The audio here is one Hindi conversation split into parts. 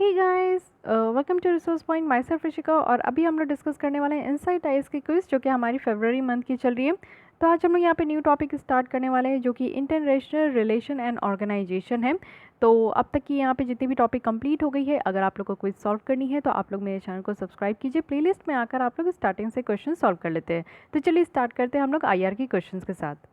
Hey guys, welcome to resource point. Myself Rishika. और अभी हम लोग डिस्कस करने वाले हैं इनसाइट आईएएस की क्विज, जो कि हमारी फरवरी मंथ की चल रही है। तो आज हम लोग यहाँ पे न्यू टॉपिक स्टार्ट करने वाले हैं, जो कि इंटरनेशनल रिलेशन एंड ऑर्गेनाइजेशन है। तो अब तक की यहाँ पे जितनी भी टॉपिक कंप्लीट हो गई है, अगर आप लोग को क्विज सॉल्व करनी है तो आप लोग मेरे चैनल को सब्सक्राइब कीजिए। प्लेलिस्ट में आकर आप लोग स्टार्टिंग से क्वेश्चन सॉल्व कर लेते हैं। तो चलिए स्टार्ट करते हैं हम लोग आईआर की क्वेश्चन के साथ।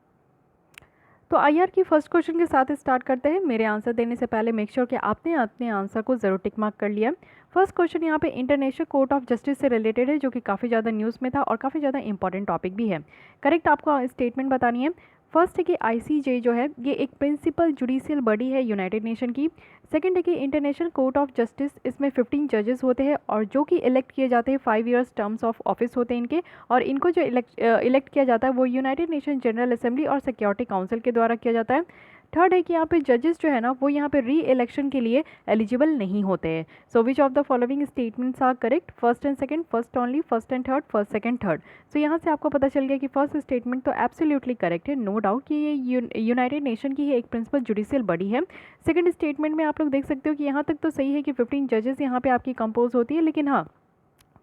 तो आईआर की फर्स्ट क्वेश्चन के साथ स्टार्ट करते हैं। मेरे आंसर देने से पहले मेक श्योर कि आपने अपने आंसर को जरूर टिक मार्क कर लिया। फर्स्ट क्वेश्चन यहाँ पे इंटरनेशनल कोर्ट ऑफ जस्टिस से रिलेटेड है, जो कि काफ़ी ज़्यादा न्यूज़ में था और काफ़ी ज़्यादा इंपॉर्टेंट टॉपिक भी है। करेक्ट आपको स्टेटमेंट बतानी है। फर्स्ट है कि आईसीजे जो है ये एक प्रिंसिपल जुडिशियल बॉडी है यूनाइटेड नेशन की। सेकंड है कि इंटरनेशनल कोर्ट ऑफ जस्टिस, इसमें 15 जजेस होते हैं और जो कि इलेक्ट किए जाते हैं 5 ईयर्स टर्म्स ऑफ ऑफिस होते हैं इनके। और इनको जो इलेक्ट किया जाता है वो यूनाइटेड नेशन जनरल असेंबली और सिक्योरिटी काउंसिल के द्वारा किया जाता है। थर्ड है कि यहाँ पे जजेस जो है ना वो यहाँ पे री इलेक्शन के लिए एलिजिबल नहीं होते हैं। So which of the following statements are correct? First and second, first only, first and third, first second third. So यहाँ से आपको पता चल गया कि फर्स्ट स्टेटमेंट तो एब्सोल्युटली करेक्ट है, नो डाउट कि ये यूनाइटेड नेशन की ही एक प्रिंसिपल जुडिशियल बॉडी है। सेकंड स्टेटमेंट में आप लोग देख सकते हो कि यहाँ तक तो सही है कि 15 जजेस यहाँ पे आपकी कंपोज होती है, लेकिन हाँ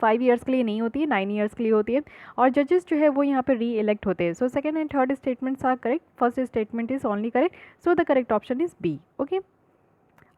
5 ईयर्स के लिए नहीं होती है, 9 ईयर्स के लिए होती है। और जजेस जो है वो यहाँ पे री इलेक्ट होते हैं। So second and third statements are correct, first statement is only correct, so the correct option is B. Okay,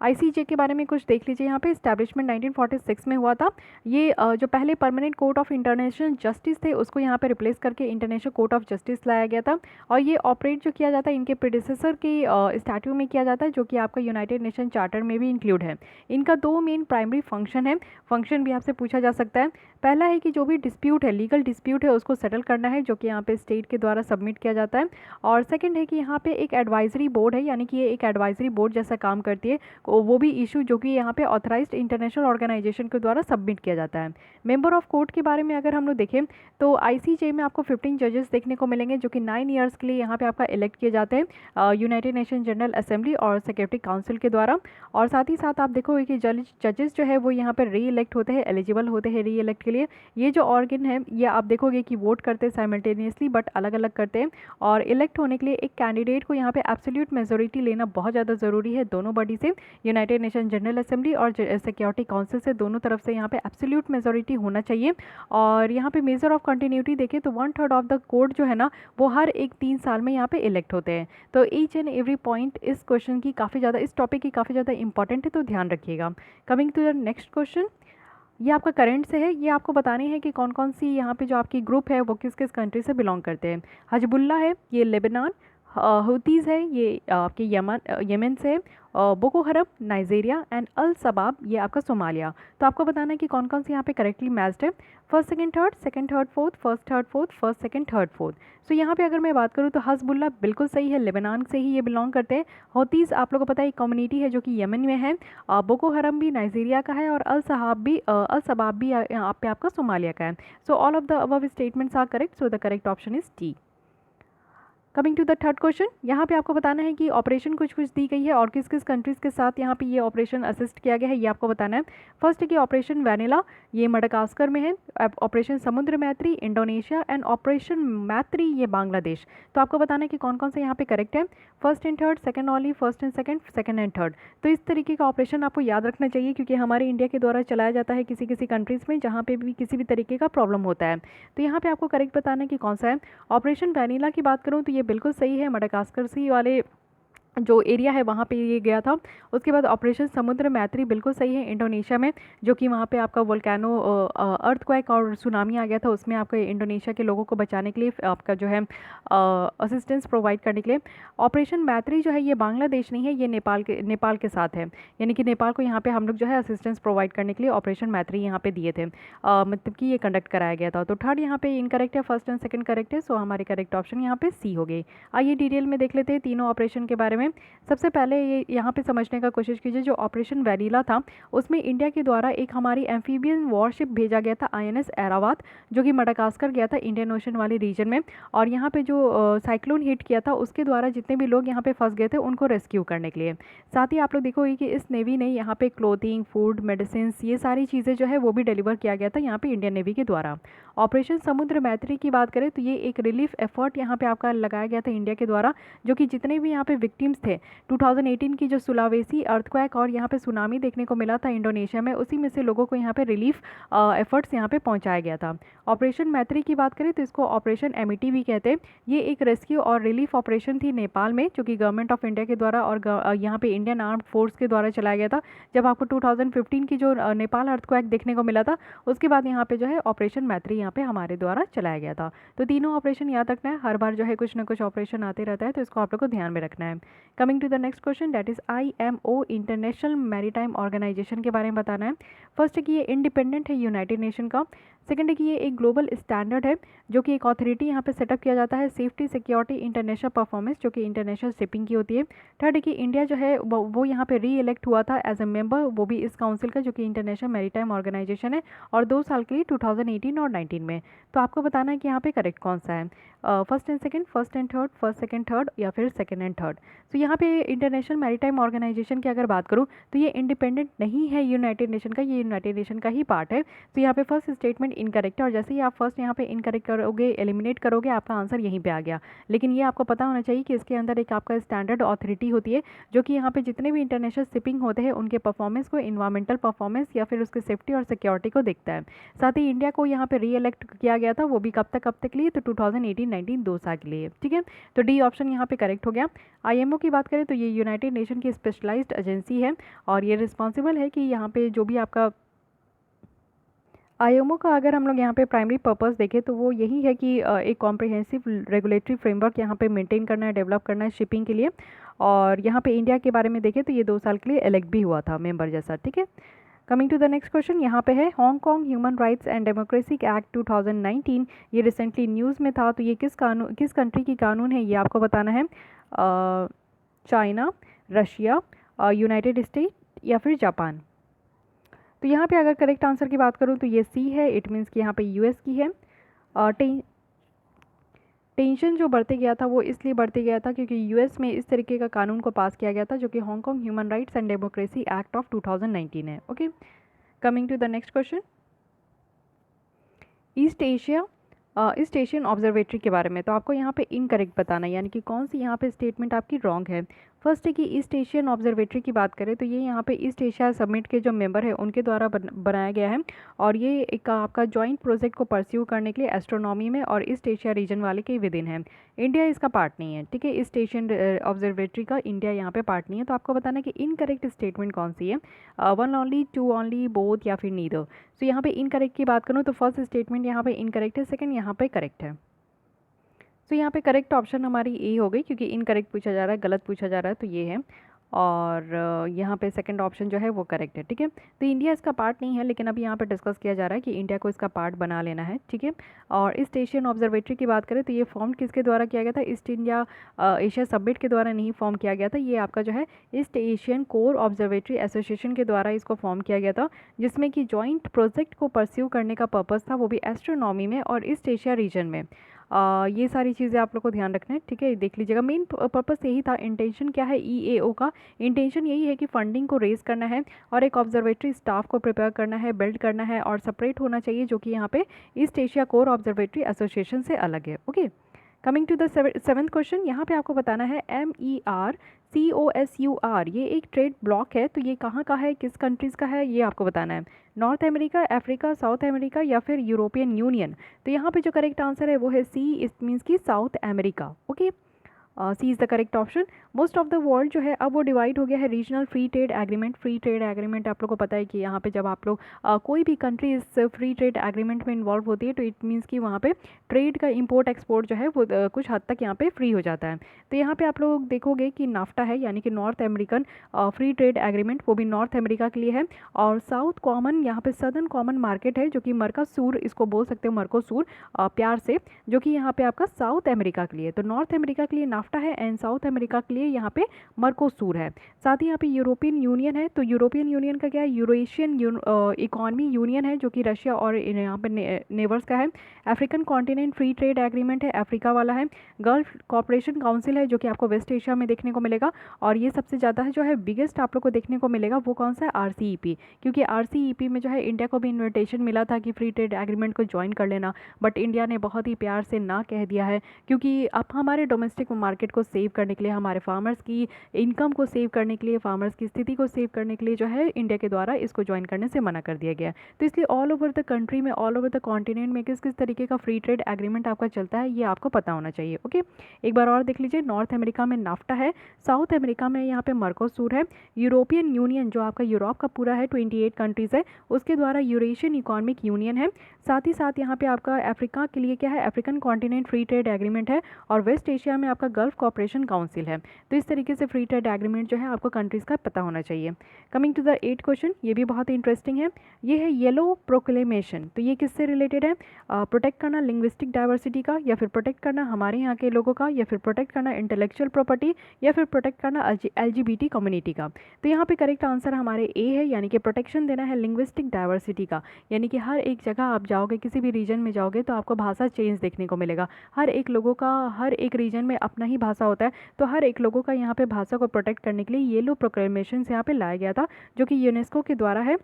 ICJ के बारे में कुछ देख लीजिए। यहाँ पे इस्टेब्लिशमेंट 1946 में हुआ था। ये जो पहले permanent court of international justice थे उसको यहाँ पे रिप्लेस करके इंटरनेशनल कोर्ट ऑफ जस्टिस लाया गया था। और ये ऑपरेट जो किया जाता है इनके प्रेडिसेसर के स्टैट्यू में किया जाता है, जो कि आपका यूनाइटेड नेशन चार्टर में भी इंक्लूड है। इनका 2 मेन प्राइमरी फंक्शन है। फंक्शन भी आपसे पूछा जा सकता है। पहला है कि जो भी डिस्प्यूट है, लीगल डिस्प्यूट है, उसको सेटल करना है, जो कि यहाँ पे स्टेट के द्वारा सबमिट किया जाता है। और सेकंड है कि यहाँ पे एक एडवाइजरी बोर्ड है, यानी कि ये एक एडवाइजरी बोर्ड जैसा काम करती है। वो भी इशू जो कि यहाँ पे ऑथराइज्ड इंटरनेशनल ऑर्गेनाइजेशन के द्वारा सबमिट किया जाता है। मेंबर ऑफ कोर्ट के बारे में अगर हम लोग देखें तो आईसीजे में आपको 15 जजेस देखने को मिलेंगे, जो कि 9 ईयर्स के लिए यहाँ पे आपका इलेक्ट किए जाते हैं यूनाइटेड नेशन जनरल असेंबली और सिक्योरिटी काउंसिल के द्वारा। और साथ ही साथ आप देखोगे कि जजेस जो है वो यहाँ पर री इलेक्ट होते हैं, एलिजिबल होते हैं री इलेक्ट के लिए। ये जो ऑर्गन है ये आप देखोगे कि वोट करते हैं साइमल्टेनियसली, बट अलग अलग करते हैं। और इलेक्ट होने के लिए एक कैंडिडेट को यहाँ पे एब्सोल्यूट मेजोरिटी लेना बहुत ज़्यादा ज़रूरी है दोनों बॉडी से, यूनाइटेड नेशन जनरल असेंबली और सिक्योरिटी काउंसिल से, दोनों तरफ से यहाँ पे एब्सोल्यूट मेजोरिटी होना चाहिए। और यहाँ पे मेजर ऑफ कंटिन्यूटी देखें तो 1/3 ऑफ द कोर्ट जो है ना वो हर एक 3 साल में यहाँ पे इलेक्ट होते हैं। तो ईच एंड एवरी पॉइंट इस क्वेश्चन की काफ़ी ज़्यादा, इस टॉपिक की काफ़ी ज़्यादा इंपॉर्टेंट है, तो ध्यान रखिएगा। Coming to the next question, ये आपका करंट से है। ये आपको बताने हैं कि कौन कौन सी यहाँ पे जो आपकी ग्रुप है वो किस किस कंट्री से बिलोंग करते हैं। हजबुल्ला है ये लेबनान, हूतीज़ है ये आपके यमन से, बोको हरम नाइजीरिया, एंड अल शबाब ये आपका सोमालिया। तो आपको बताना है कि कौन कौन से यहाँ पे करेक्टली मैच्ड है। First second third fourth, first third fourth, first second third fourth. So यहाँ पे अगर मैं बात करूँ तो हजबुल्ला बिल्कुल सही है, लेबनान से ही ये बिलोंग करते हैं। हौतीज़ आप लोगों को पता है एक कम्युनिटी है जो कि यमन में है। बोको हरम भी नाइजीरिया का है और अल शबाब भी यहाँ पे आपका सोमालिया का है। So all of the above statements are correct, so the correct option is D. Coming to the third question, यहाँ पे आपको बताना है कि ऑपरेशन कुछ कुछ दी गई है और किस किस कंट्रीज़ के साथ यहाँ पे ये ऑपरेशन असिस्ट किया गया है, ये आपको बताना है। फर्स्ट है कि ऑपरेशन वैनिला ये मडागास्कर में है, ऑपरेशन समुद्र मैत्री इंडोनेशिया, एंड ऑपरेशन मैत्री ये बांग्लादेश। तो आपको बताना है कि कौन कौन से यहाँ पे करेक्ट है। First and third, second only, first and second, second and third. तो इस तरीके का ऑपरेशन आपको याद रखना चाहिए, क्योंकि हमारे इंडिया के द्वारा चलाया जाता है किसी किसी कंट्रीज़ में जहाँ पे भी किसी भी तरीके का प्रॉब्लम होता है। तो यहाँ पे आपको करेक्ट बताना है कि कौन सा है। ऑपरेशन वैनिला की बात करूँ तो ये बिल्कुल सही है, मडागास्कर सी वाले जो एरिया है वहाँ पे ये गया था। उसके बाद ऑपरेशन समुद्र मैत्री बिल्कुल सही है, इंडोनेशिया में, जो कि वहाँ पे आपका वोल्केनो अर्थक्वेक और सुनामी आ गया था, उसमें आपको इंडोनेशिया के लोगों को बचाने के लिए आपका जो है असिस्टेंस प्रोवाइड करने के लिए। ऑपरेशन मैत्री जो है ये बांग्लादेश नहीं है, ये नेपाल के साथ है, यानी कि नेपाल को यहाँ पे हम लोग जो है असिस्टेंस प्रोवाइड करने के लिए ऑपरेशन मैत्री यहाँ पे दिए थे, मतलब कि ये कंडक्ट कराया गया था। तो थर्ड यहाँ पे इनकरेक्ट है, फर्स्ट एंड सेकंड करेक्ट है, सो हमारे करेक्ट ऑप्शन यहाँ पे सी हो गई। आइए डिटेल में देख लेते हैं तीनों ऑपरेशन के बारे में। सबसे पहले ये यहाँ पे समझने का कोशिश कीजिए, जो ऑपरेशन वैनिला था उसमें इंडिया के द्वारा एक हमारी एम्फीबियन वॉरशिप भेजा गया था आईएनएस ऐरावत, जो कि मडागास्कर गया था इंडियन ओशन वाले रीजन में। और यहाँ पे जो साइक्लोन हिट किया था उसके द्वारा जितने भी लोग यहाँ पे फंस गए थे उनको रेस्क्यू करने के लिए। साथ ही आप लोग देखोगे कि इस नेवी ने यहाँ पे क्लोथिंग, फूड, मेडिसिन, ये सारी चीज़ें जो है वो भी डिलीवर किया गया था यहाँ पे इंडियन नेवी के द्वारा। ऑपरेशन समुद्र मैत्री की बात करें तो ये एक रिलीफ एफर्ट यहाँ पे आपका लगाया गया था इंडिया के द्वारा, जो कि जितने भी यहाँ पे विक्टिम्स विक्टिम्स थे 2018 की जो सुलावेसी अर्थक्वेक और यहाँ पे सुनामी देखने को मिला था इंडोनेशिया में, उसी में से लोगों को यहाँ पे रिलीफ एफर्ट्स यहाँ पे पहुँचाया गया था। ऑपरेशन मैत्री की बात करें तो इसको ऑपरेशन एमिटी भी कहते हैं। ये एक रेस्क्यू और रिलीफ ऑपरेशन थी नेपाल में, जो कि गवर्नमेंट ऑफ इंडिया के द्वारा और यहाँ पे इंडियन आर्म्ड फोर्स के द्वारा चलाया गया था। जब आपको 2015 की जो नेपाल अर्थक्वेक देखने को मिला था, उसके बाद यहाँ पे जो है ऑपरेशन मैत्री यहाँ पे हमारे द्वारा चलाया गया था। तो तीनों ऑपरेशन याद रखना है, हर बार जो है कुछ ना कुछ ऑपरेशन आते रहता है, तो इसको आप लोग को ध्यान में रखना है। Coming to the next question, that is IMO International Maritime Organization के बारे में बताना है। फर्स्ट है कि ये इंडिपेंडेंट है यूनाइटेड नेशन का। सेकंड है कि ये एक ग्लोबल स्टैंडर्ड है, जो कि एक अथॉरिटी यहाँ पे सेटअप किया जाता है, सेफ्टी सिक्योरिटी इंटरनेशनल परफॉर्मेंस, जो कि इंटरनेशनल शिपिंग की होती है। थर्ड है कि इंडिया जो है वो यहाँ पे री इलेक्ट हुआ था एज ए मेंबर, वो भी इस काउंसिल का, जो कि इंटरनेशनल मैरीटाइम ऑर्गेनाइजेशन है, और 2 साल के लिए 2018 और 19 में। तो आपको बताना है कि यहाँ पे करेक्ट कौन सा है, first and second, first and third, first second third, या फिर सेकंड एंड थर्ड। तो यहाँ पे इंटरनेशनल मैरीटाइम ऑर्गेनाइजेशन की अगर बात करूँ तो ये इंडिपेंडेंट नहीं है यूनाइटेड नेशन का, ये यूनाइटेड नेशन का ही पार्ट है। तो यहाँ पे फर्स्ट स्टेटमेंट इनकरेक्ट है, और जैसे ही आप फर्स्ट यहाँ पे इनकरेक्ट करोगे, एलिमिनेट करोगे, आपका आंसर यहीं पे आ गया। लेकिन ये आपको पता होना चाहिए कि इसके अंदर एक आपका स्टैंडर्ड अथॉरिटी होती है, जो कि यहाँ पे जितने भी इंटरनेशनल शिपिंग होते हैं उनके परफॉर्मेंस को, इन्वायरमेंटल परफॉर्मेंस या फिर उसके सेफ्टी और सिक्योरिटी को देखता है। साथ ही इंडिया को यहाँ पे री इलेक्ट किया गया था, वो भी कब तक के लिए, तो 2018-19 2 साल के लिए। ठीक है, तो डी ऑप्शन यहाँ पे करेक्ट हो गया। IMO की बात करें तो ये यूनाइटेड नेशन की स्पेशलाइज्ड एजेंसी है, और ये रिस्पॉन्सिबल है कि यहाँ पे जो भी आपका IMO का अगर हम लोग यहाँ पे प्राइमरी पर्पस देखें तो वो यही है कि एक कॉम्प्रिहेंसिव रेगुलेटरी फ्रेमवर्क यहाँ पे मेंटेन करना है, डेवलप करना है शिपिंग के लिए। और यहाँ पे इंडिया के बारे में देखें तो ये 2 साल के लिए इलेक्ट भी हुआ था मेंबर जैसा। ठीक है, coming to the next question, यहाँ पे है Hong Kong Human Rights and Democracy Act 2019, ये रिसेंटली न्यूज़ में था। तो ये किस कंट्री की कानून है, ये आपको बताना है। चाइना, रशिया, यूनाइटेड स्टेट, या फिर जापान। तो यहाँ पे अगर करेक्ट आंसर की बात करूँ तो ये सी है, इट मीन्स कि यहाँ पे US की है। टेंशन जो बढ़ते गया था वो इसलिए बढ़ते गया था क्योंकि US में इस तरीके का कानून को पास किया गया था, जो कि Hong Kong Human Rights and Democracy Act of 2019 है। Okay, coming to the next question, East Asian Observatory के बारे में। तो आपको यहाँ पे इनकरेक्ट बताना है, यानी कि कौन सी यहाँ पे स्टेटमेंट आपकी रॉन्ग है। फर्स्ट है कि ईस्ट एशियन ऑब्जर्वेटरी की बात करें तो ये यहाँ पे ईस्ट एशिया समिट के जो मेंबर है उनके द्वारा बनाया गया है, और ये एक आपका जॉइंट प्रोजेक्ट को परस्यू करने के लिए एस्ट्रोनॉमी में और ईस्ट एशिया रीजन वाले के विदिन है। इंडिया इसका पार्ट नहीं है। ठीक है, ईस्ट एशियन ऑब्जर्वेटरी का इंडिया यहाँ पे पार्ट नहीं है। तो आपको बताना है कि इनकरेक्ट स्टेटमेंट कौन सी है, 1 ओनली, 2 ओनली, बोथ, या फिर नीदर। तो यहाँ पे इनकरेक्ट की बात करूँ तो फर्स्ट स्टेटमेंट यहाँ पे इनकरेक्ट है, सेकंड यहाँ पे करेक्ट है। तो यहाँ पे करेक्ट ऑप्शन हमारी ए हो गई, क्योंकि इनकरेक्ट पूछा जा रहा है, गलत पूछा जा रहा है, तो ये है। और यहाँ पे सेकंड ऑप्शन जो है वो करेक्ट है। ठीक है, तो इंडिया इसका पार्ट नहीं है, लेकिन अभी यहाँ पे डिस्कस किया जा रहा है कि इंडिया को इसका पार्ट बना लेना है। ठीक है, और ईस्ट एशियन ऑब्जर्वेटरी की बात करें तो ये फॉर्म किसके द्वारा किया गया था, ईस्ट इंडिया एशिया समिट के द्वारा नहीं फॉर्म किया गया था। ये आपका जो है east Asian core Observatory association के द्वारा इसको फॉर्म किया गया था, जिसमें कि जॉइंट प्रोजेक्ट को परस्यू करने का पर्पज़ था, वो भी एस्ट्रोनॉमी में और ईस्ट एशिया रीजन में। ये सारी चीज़ें आप लोग को ध्यान रखना है। ठीक है, देख लीजिएगा, मेन पर्पस यही था। इंटेंशन क्या है EAO का, इंटेंशन यही है कि फंडिंग को रेज करना है और एक ऑब्जर्वेटरी स्टाफ को प्रिपेयर करना है, बिल्ड करना है, और सेपरेट होना चाहिए, जो कि यहाँ पे East Asia Core Observatory Association से अलग है। Okay, coming to the seventh question, यहाँ पे आपको बताना है MERCOSUR, ये एक ट्रेड ब्लॉक है, तो ये कहाँ का है, किस कंट्रीज़ का है, ये आपको बताना है। North America, Africa, south America, या फिर यूरोपियन यूनियन। तो यहाँ पे जो करेक्ट आंसर है वो है सी, इट मीन्स की South America. Okay, C is the correct option. Most of the world जो है अब वो डिवाइड हो गया है regional free trade agreement. Free trade agreement आप लोग को पता है कि यहाँ पे जब आप लोग कोई भी कंट्री इस फ्री ट्रेड एग्रीमेंट में इन्वॉल्व होती है, तो इट मीन्स कि वहाँ पे ट्रेड का इंपोर्ट एक्सपोर्ट जो है वो कुछ हद तक यहाँ पे फ्री हो जाता है। तो यहाँ पे आप लोग देखोगे कि नाफ्टा है, यानी कि north American free trade agreement, वो भी नॉर्थ अमेरिका के लिए है। और साउथ कॉमन, यहाँ पे सदर्न कॉमन मार्केट है, जो कि मर्कोसूर, इसको बोल सकते हो मर्कोसूर प्यार से, जो कि यहाँ पे आपका साउथ अमेरिका के लिए। तो नॉर्थ अमेरिका के लिए नाफ्टा है एंड साउथ अमेरिका के लिए यहाँ पे मर्कोसूर है। साथ ही यहाँ पे यूरोपियन यूनियन है। तो यूरोपियन यूनियन का क्या है, यूरेशियन इकोनॉमी यूनियन है, जो कि रशिया और यहाँ पे नेबर्स का है। African continent free trade agreement है, अफ्रीका वाला है। गल्फ कॉपरेशन काउंसिल है, जो कि आपको वेस्ट एशिया में देखने को मिलेगा। और ये सबसे ज़्यादा है जो है बिगेस्ट आप लोग को देखने को मिलेगा, वो कौन सा है, RCEP, क्योंकि RCEP में जो है इंडिया को भी इन्विटेशन मिला था कि फ्री ट्रेड एग्रीमेंट को ज्वाइन कर लेना, बट इंडिया ने बहुत ही प्यार से ना कह दिया है, क्योंकि अब हमारे डोमेस्टिक मार्केट को सेव करने के लिए, हमारे फार्मर्स की इनकम को सेव करने के लिए, फार्मर्स की स्थिति को सेव करने के लिए जो है इंडिया के द्वारा इसको ज्वाइन करने से मना कर दिया गया। तो इसलिए ऑल ओवर द कंट्री में, ऑल ओवर द कॉन्टिनेंट में किस किस तरीके का फ्री ट्रेड एग्रीमेंट आपका चलता है ये आपको पता होना चाहिए। ओके, एक बार और देख लीजिए, नॉर्थ अमेरिका में नाफ्टा है, साउथ अमेरिका में यहाँ पे मर्कोसूर है, यूरोपियन यूनियन जो आपका यूरोप का पूरा है 28 कंट्रीज़ है, उसके द्वारा यूरेशियन इकोनॉमिक यूनियन है। साथ ही साथ यहाँ पे आपका अफ्रीका के लिए क्या है, African continent free trade agreement है, और वेस्ट एशिया में आपका गल्फ कॉपरेशन काउंसिल है। तो इस तरीके से फ्री ट्रेड एग्रीमेंट जो है आपको कंट्रीज़ का पता होना चाहिए। Coming to the 8th question, ये भी बहुत इंटरेस्टिंग है, ये है येलो प्रोक्लेमेशन। तो ये किससे रिलेटेड है? प्रोटेक्ट करना लिंग्विस्टिक डाइवर्सिटी का, या फिर प्रोटेक्ट करना हमारे यहाँ के लोगों का, या फिर प्रोटेक्ट करना इंटेलेक्चुअल प्रॉपर्टी, या फिर प्रोटेक्ट करना LGBT कम्युनिटी का। तो यहाँ पे करेक्ट आंसर हमारे ए है, यानी कि प्रोटेक्शन देना है लिंग्विस्टिक डाइवर्सिटी का। यानी कि हर एक जगह आप जाओगे, किसी भी रीजन में जाओगे तो आपको भाषा चेंज देखने को मिलेगा। हर एक लोगों का हर एक रीजन में अपना ही भाषा होता है, तो हर एक लोगों का यहाँ पे भाषा को प्रोटेक्ट करने के लिए येलो प्रोक्लेमेशन यहाँ पे लाया गया था, जो कि यूनेस्को के द्वारा है।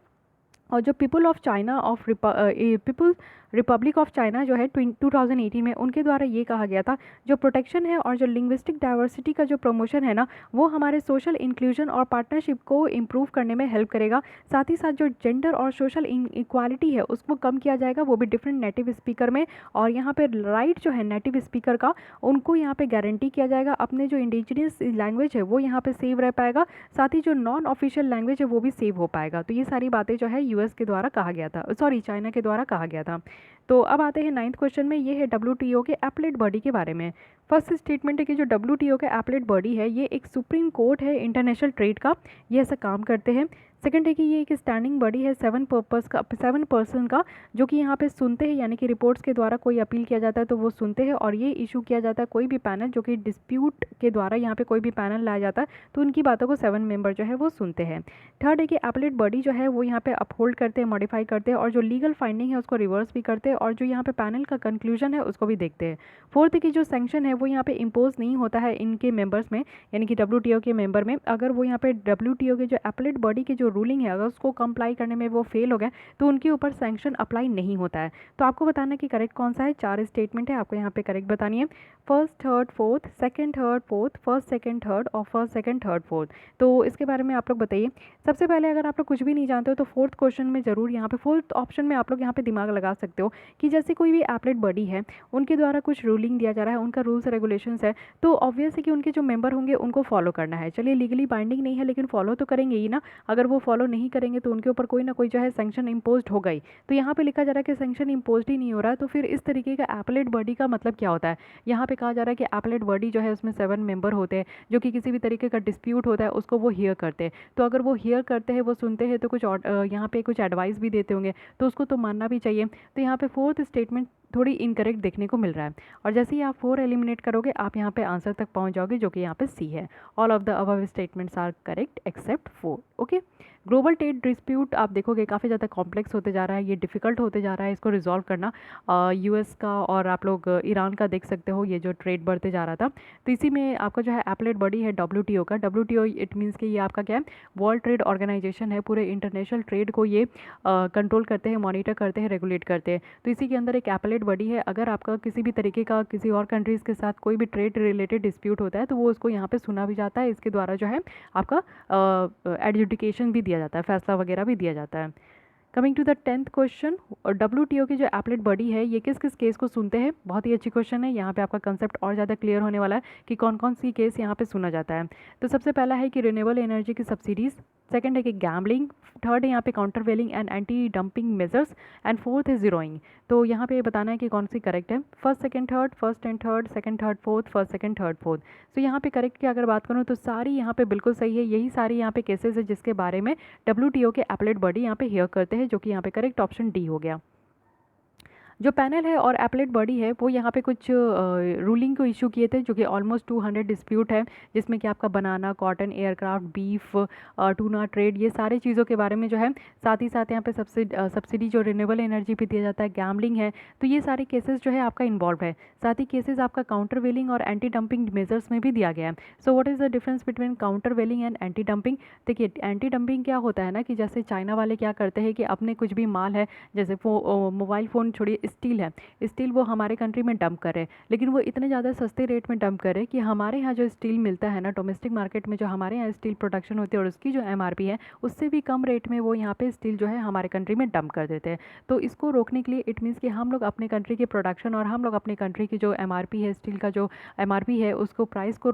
और जो people of China people Republic of China जो है 2018 में उनके द्वारा ये कहा गया था, जो प्रोटेक्शन है और जो लिंग्विस्टिक डाइवर्सिटी का जो प्रमोशन है ना, वो हमारे सोशल इंक्लूजन और पार्टनरशिप को इम्प्रूव करने में हेल्प करेगा। साथ ही साथ जो जेंडर और सोशल इक्वालिटी है उसको कम किया जाएगा, वो भी डिफरेंट नेटिव स्पीकर में। और यहाँ पे राइट जो है नेटिव स्पीकर का, उनको यहाँ पे गारंटी किया जाएगा। अपने जो इंडिजिनियस लैंग्वेज है वो यहाँ पे सेव रह पाएगा, साथ ही जो नॉन ऑफिशियल लैंग्वेज है वो भी सेव हो पाएगा। तो ये सारी बातें जो है यूएस के द्वारा कहा गया था, सॉरी चाइना के द्वारा कहा गया था। तो अब आते हैं 9th क्वेश्चन में, ये है WTO के एपलेट बॉडी के बारे में। फर्स्ट स्टेटमेंट है कि जो WTO का एपलेट बॉडी है ये एक सुप्रीम कोर्ट है इंटरनेशनल ट्रेड का, ये ऐसा काम करते हैं। सेकंड है कि ये एक स्टैंडिंग बॉडी है 7 पर्सन का, जो कि यहाँ पे सुनते हैं, यानी कि रिपोर्ट्स के द्वारा कोई अपील किया जाता है तो वो सुनते हैं, और ये इशू किया जाता है कोई भी पैनल, जो कि डिस्प्यूट के द्वारा यहाँ पे कोई भी पैनल लाया जाता है तो उनकी बातों को 7 मेंबर जो है वो सुनते हैं। थर्ड है कि एपलेट बॉडी जो है वो यहाँ पे अपहोल्ड करते हैं, मॉडिफाई करते हैं, और जो लीगल फाइंडिंग है उसको रिवर्स भी करते हैं, और जो यहाँ पे पैनल का कंक्लूजन है उसको भी देखते हैं। फोर्थ है कि जो सैंक्शन है वो यहाँ पे इम्पोज नहीं होता है इनके मेंबर्स में, यानी कि WTO के मेंबर में। अगर वो यहाँ पे WTO के जो एपलेट बॉडी की जो रूलिंग है अगर उसको कंप्लाई करने में वो फेल हो गए तो उनके ऊपर सैंक्शन अप्लाई नहीं होता है। तो आपको बताना कि करेक्ट कौन सा है। 4 स्टेटमेंट है, आपको यहाँ पे करेक्ट बतानी है। First third fourth, second third fourth, first second third और फर्स्ट सेकंड थर्ड फोर्थ। तो इसके बारे में आप लोग बताइए। सबसे पहले अगर आप लोग कुछ भी नहीं जानते हो तो फोर्थ क्वेश्चन में ज़रूर यहाँ पे फोर्थ ऑप्शन में आप लोग यहाँ पे दिमाग लगा सकते हो कि जैसे कोई भी एपलेट बॉडी है उनके द्वारा कुछ रूलिंग दिया जा रहा है, उनका रूल्स रेगुलेशंस है, तो ऑब्वियस है कि उनके जो मेंबर होंगे उनको फॉलो करना है। चलिए लीगली बाइंडिंग नहीं है लेकिन फॉलो तो करेंगे ही ना। अगर वो फॉलो नहीं करेंगे तो उनके ऊपर कोई ना कोई जो है सैंक्शन इम्पोज हो गई। तो यहाँ पे लिखा जा रहा है कि सैंक्शन इम्पोज ही नहीं हो रहा है, तो फिर इस तरीके का एपलेट बॉडी का मतलब क्या होता है। यहाँ पे कहा जा रहा है कि एपलेट बॉडी जो है उसमें 7 मेंबर होते हैं, जो कि किसी भी तरीके का डिस्प्यूट होता है उसको वो हियर करते हैं। तो अगर वो हियर करते हैं, वो सुनते हैं, तो कुछ यहाँ पे कुछ एडवाइस भी देते होंगे, तो उसको तो मानना भी चाहिए। तो यहाँ पे फोर्थ स्टेटमेंट थोड़ी इनकरेक्ट देखने को मिल रहा है, और जैसे ही आप 4 एलिमिनेट करोगे आप यहाँ पे आंसर तक पहुँच जाओगे, जो कि यहाँ पे सी है। All of the above statements are correct except 4। Okay, global trade dispute आप देखोगे काफ़ी ज़्यादा कॉम्प्लेक्स होते जा रहा है, ये डिफ़िकल्ट होते जा रहा है इसको रिजॉल्व करना। US का और आप लोग ईरान का देख सकते हो, ये जो ट्रेड बढ़ते जा रहा था। तो इसी में आपका जो है एपलेट बॉडी है WTO का। WTO इट मीन्स कि ये आपका क्या है, वर्ल्ड ट्रेड ऑर्गेनाइजेशन है। पूरे इंटरनेशनल ट्रेड को ये कंट्रोल करते हैं, मॉनिटर करते हैं, रेगुलेट करते हैं। तो इसी के अंदर एक एपलेट बॉडी है। अगर आपका किसी भी तरीके का किसी और कंट्रीज़ के साथ कोई भी ट्रेड रिलेटेड डिस्प्यूट होता है तो वो उसको यहाँ पे सुना भी जाता है। इसके द्वारा जो है आपका एडजुडिकेशन भी दिया जाता है, फैसला वगैरह भी दिया जाता है। कमिंग टू द 10th क्वेश्चन, WTO की जो एपलेट बॉडी है ये किस किस केस को सुनते हैं। बहुत ही अच्छी क्वेश्चन है, यहाँ पे आपका कंसेप्ट और ज़्यादा क्लियर होने वाला है कि कौन कौन सी केस यहाँ पे सुना जाता है। तो सबसे पहला है कि रिन्यूएबल एनर्जी की सब्सिडीज़, सेकंड है कि गैम्बलिंग, थर्ड है यहाँ पे countervailing and anti dumping measures, and fourth है जीरोइंग। तो यहाँ पे बताना है कि कौन सी करेक्ट है। First second third, first and third, second third fourth, first second third fourth. तो यहाँ पे करेक्ट की अगर बात करूँ तो सारी यहाँ पे बिल्कुल सही है। यही सारी यहाँ पे केसेस है जिसके बारे में WTO के एपलेट बॉडी यहाँ पे हियर करते हैं, जो कि यहाँ पे करेक्ट ऑप्शन डी हो गया। जो पैनल है और एपलेट बॉडी है वो यहाँ पे कुछ रूलिंग को इशू किए थे, जो कि ऑलमोस्ट 200 डिस्प्यूट है, जिसमें कि आपका banana, cotton, aircraft, beef, tuna trade, ये सारे चीज़ों के बारे में जो है। साथ ही साथ यहाँ पे सब्सिडी जो रिन्यूएबल एनर्जी पे दिया जाता है, गैम्बलिंग है, तो ये सारे केसेस जो है आपका इन्वॉल्व है। साथ ही केसेस आपका काउंटर वेलिंग और एंटी डंपिंग मेजर्स में भी दिया गया है। So what is the difference between countervailing and anti dumping. देखिए एंटी डंपिंग क्या होता है ना, कि जैसे चाइना वाले क्या करते हैं कि अपने कुछ भी माल है, जैसे मोबाइल फ़ोन छोड़िए, स्टील है, स्टील वो हमारे कंट्री में डंप कर रहे हैं, लेकिन वो इतने ज़्यादा सस्ते रेट में डंप कर रहे हैं कि हमारे यहाँ जो स्टील मिलता है ना डोमेस्टिक मार्केट में, जो हमारे यहाँ स्टील प्रोडक्शन होती है और उसकी जो एमआरपी है उससे भी कम रेट में वो यहाँ पे स्टील जो है हमारे कंट्री में डंप कर देते हैं। तो इसको रोकने के लिए इट मीन्स कि हम लोग अपने कंट्री के प्रोडक्शन और हम लोग अपने कंट्री की जो एमआरपी है, स्टील का जो एमआरपी है, उसको प्राइस को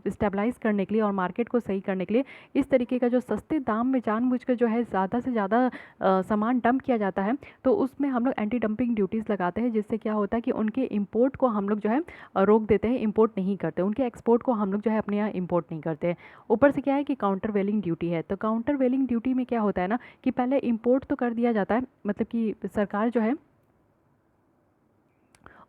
स्टेबलाइज करने के लिए और मार्केट को सही करने के लिए इस तरीके का जो सस्ते दाम में जानबूझकर जो है ज़्यादा से ज़्यादा सामान डंप किया जाता है, तो उसमें हम लोग एंटी डंपिंग ड्यूटीज़ लगाते हैं, जिससे क्या होता है कि उनके इंपोर्ट को हम लोग जो है रोक देते हैं, इंपोर्ट नहीं करते, उनके एक्सपोर्ट को हम लोग जो है अपने यहाँ इंपोर्ट नहीं करते। ऊपर से क्या है कि काउंटर वेलिंग ड्यूटी है, तो काउंटर वेलिंग ड्यूटी में क्या होता है ना कि पहले इंपोर्ट तो कर दिया जाता है, मतलब कि सरकार जो है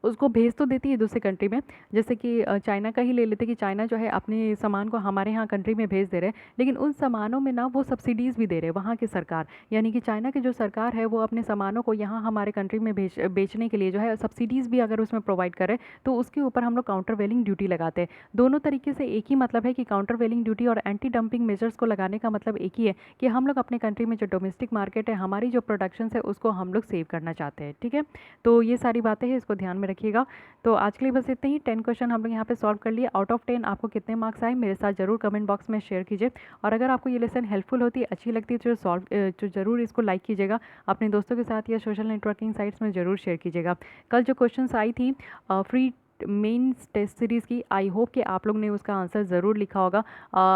उसको भेज तो देती है दूसरे कंट्री में, जैसे कि चाइना का ही ले लेते कि चाइना जो है अपने सामान को हमारे यहाँ कंट्री में भेज दे रहे हैं, लेकिन उन सामानों में ना वो सब्सिडीज़ भी दे रहे हैं वहाँ की सरकार, यानी कि चाइना की जो सरकार है वो अपने सामानों को यहाँ हमारे कंट्री में बेचने के लिए जो है सब्सिडीज़ भी अगर उसमें प्रोवाइड करे तो उसके ऊपर हम लोग काउंटर वेलिंग ड्यूटी लगाते हैं। दोनों तरीके से एक ही मतलब है कि काउंटर वेलिंग ड्यूटी और एंटी डंपिंग मेजर्स को लगाने का मतलब एक ही है कि हम लोग अपने कंट्री में जो डोमेस्टिक मार्केट है, हमारी जो प्रोडक्शन है, उसको हम लोग सेव करना चाहते हैं। ठीक है, तो ये सारी बातें हैं, इसको ध्यान में रखिएगा। तो आज के लिए बस इतने ही। 10 क्वेश्चन हम लोग यहाँ पे सॉल्व कर लिए। आउट ऑफ 10 आपको कितने मार्क्स आए मेरे साथ जरूर कमेंट बॉक्स में शेयर कीजिए, और अगर आपको ये लेसन हेल्पफुल होती है, अच्छी लगती है तो जरूर इसको लाइक कीजिएगा, अपने दोस्तों के साथ या सोशल नेटवर्किंग साइट्स में ज़रूर शेयर कीजिएगा। कल जो क्वेश्चन आई थी फ्री मेन टेस्ट सीरीज़ की, आई होप कि आप लोग ने उसका आंसर ज़रूर लिखा होगा।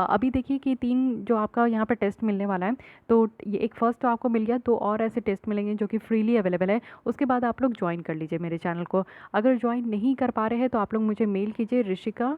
अभी देखिए कि 3 जो आपका यहाँ पे टेस्ट मिलने वाला है, तो ये एक फर्स्ट तो आपको मिल गया, 2 और ऐसे टेस्ट मिलेंगे जो कि फ्रीली अवेलेबल है। उसके बाद आप लोग ज्वाइन कर लीजिए मेरे चैनल को। अगर ज्वाइन नहीं कर पा रहे हैं तो आप लोग मुझे मेल कीजिए ऋषिका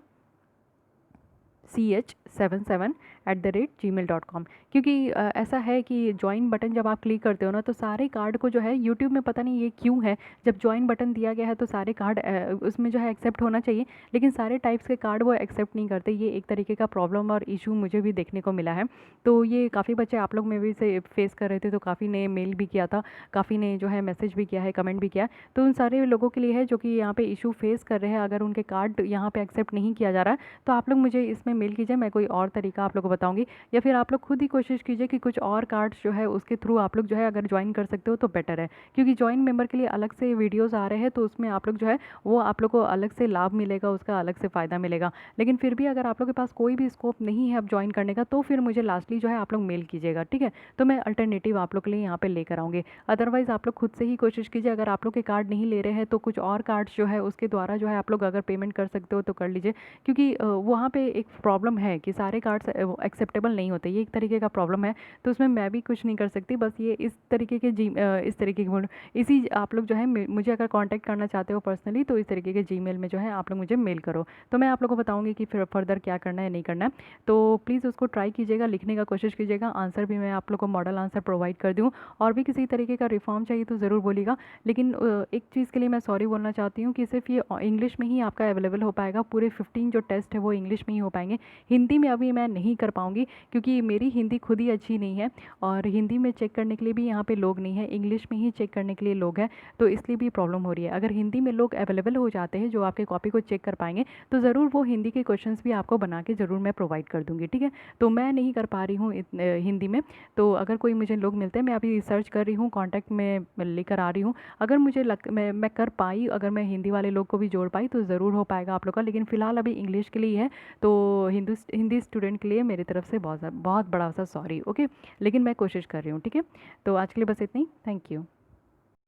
ch77@gmail.com, क्योंकि ऐसा है कि ज्वाइन बटन जब आप क्लिक करते हो ना तो सारे कार्ड को जो है यूट्यूब में पता नहीं ये क्यों है, जब ज्वाइन बटन दिया गया है तो सारे कार्ड उसमें जो है एक्सेप्ट होना चाहिए, लेकिन सारे टाइप्स के कार्ड वो एक्सेप्ट नहीं करते। ये एक तरीके का प्रॉब्लम और इशू मुझे भी देखने को मिला है। तो ये काफ़ी बच्चे आप लोग में भी से फेस कर रहे थे, तो काफ़ी ने मेल भी किया था, काफ़ी ने जो है मैसेज भी किया है, कमेंट भी किया है। तो उन सारे लोगों के लिए है जो कि यहाँ पे इशू फेस कर रहे हैं, अगर उनके कार्ड यहाँ पे एक्सेप्ट नहीं किया जा रहा है तो आप लोग मुझे इसमें मेल कीजिए, मैं कोई और तरीका आप लोगों को बताऊंगी, या फिर आप लोग खुद ही कोशिश कीजिए कि कुछ और कार्ड्स जो है उसके थ्रू आप लोग जो है अगर ज्वाइन कर सकते हो तो बेटर है, क्योंकि ज्वाइन मेंबर के लिए अलग से वीडियोस आ रहे हैं, तो उसमें आप लोग जो है वो आप लोग को अलग से लाभ मिलेगा, उसका अलग से फ़ायदा मिलेगा। लेकिन फिर भी अगर आप लोग के पास कोई भी स्कोप नहीं है अब ज्वाइन करने का, तो फिर मुझे लास्टली जो है आप लोग मेल कीजिएगा, ठीक है, तो मैं अल्टरनेटिव आप लोग के लिए यहाँ पे लेकर आऊँगी। अदरवाइज़ आप लोग खुद से ही कोशिश कीजिए, अगर आप लोग के कार्ड नहीं ले रहे हैं तो कुछ और कार्ड्स जो है उसके द्वारा जो है आप लोग अगर पेमेंट कर सकते हो तो कर लीजिए, क्योंकि वहाँ पे एक प्रॉब्लम है कि सारे कार्ड्स एक्सेप्टेबल नहीं होते, ये एक तरीके का प्रॉब्लम है, तो उसमें मैं भी कुछ नहीं कर सकती। बस ये इस तरीके के इस तरीके के इसी आप लोग जो है मुझे अगर कांटेक्ट करना चाहते हो पर्सनली तो इस तरीके के जीमेल में जो है आप लोग मुझे मेल करो, तो मैं आप लोगों को बताऊंगी कि फिर फर्दर क्या करना है नहीं करना है। तो प्लीज़ उसको ट्राई कीजिएगा, लिखने का कोशिश कीजिएगा, आंसर भी मैं आप लोग को मॉडल आंसर प्रोवाइड कर दूँ, और भी किसी तरीके का रिफॉर्म चाहिए तो ज़रूर बोलिएगा। लेकिन एक चीज़ के लिए मैं सॉरी बोलना चाहती हूँ कि सिर्फ ये इंग्लिश में ही आपका अवेलेबल हो पाएगा, पूरे 15 जो टेस्ट है वो इंग्लिश में ही हो पाएंगे, हिंदी में अभी मैं नहीं कर पाऊँगी क्योंकि मेरी हिंदी खुद ही अच्छी नहीं है, और हिंदी में चेक करने के लिए भी यहाँ पे लोग नहीं है, इंग्लिश में ही चेक करने के लिए लोग हैं, तो इसलिए भी प्रॉब्लम हो रही है। अगर हिंदी में लोग अवेलेबल हो जाते हैं जो आपके कॉपी को चेक कर पाएंगे तो ज़रूर वो हिंदी के क्वेश्चंस भी आपको बना के ज़रूर मैं प्रोवाइड कर दूँगी, ठीक है। तो मैं नहीं कर पा रही हूँ हिंदी में, तो अगर कोई मुझे लोग मिलते हैं, मैं अभी रिसर्च कर रही हूँ, कॉन्टैक्ट में लेकर आ रही हूँ, अगर मुझे मैं कर पाई, अगर मैं हिंदी वाले लोग को भी जोड़ पाई तो ज़रूर हो पाएगा आप लोग का, लेकिन फ़िलहाल अभी इंग्लिश के लिए है, तो हिंदी स्टूडेंट के लिए मेरी तरफ से बहुत बड़ा सा सॉरी, ओके, लेकिन मैं कोशिश कर रही हूँ, ठीक है। तो आज के लिए बस इतना ही, थैंक यू।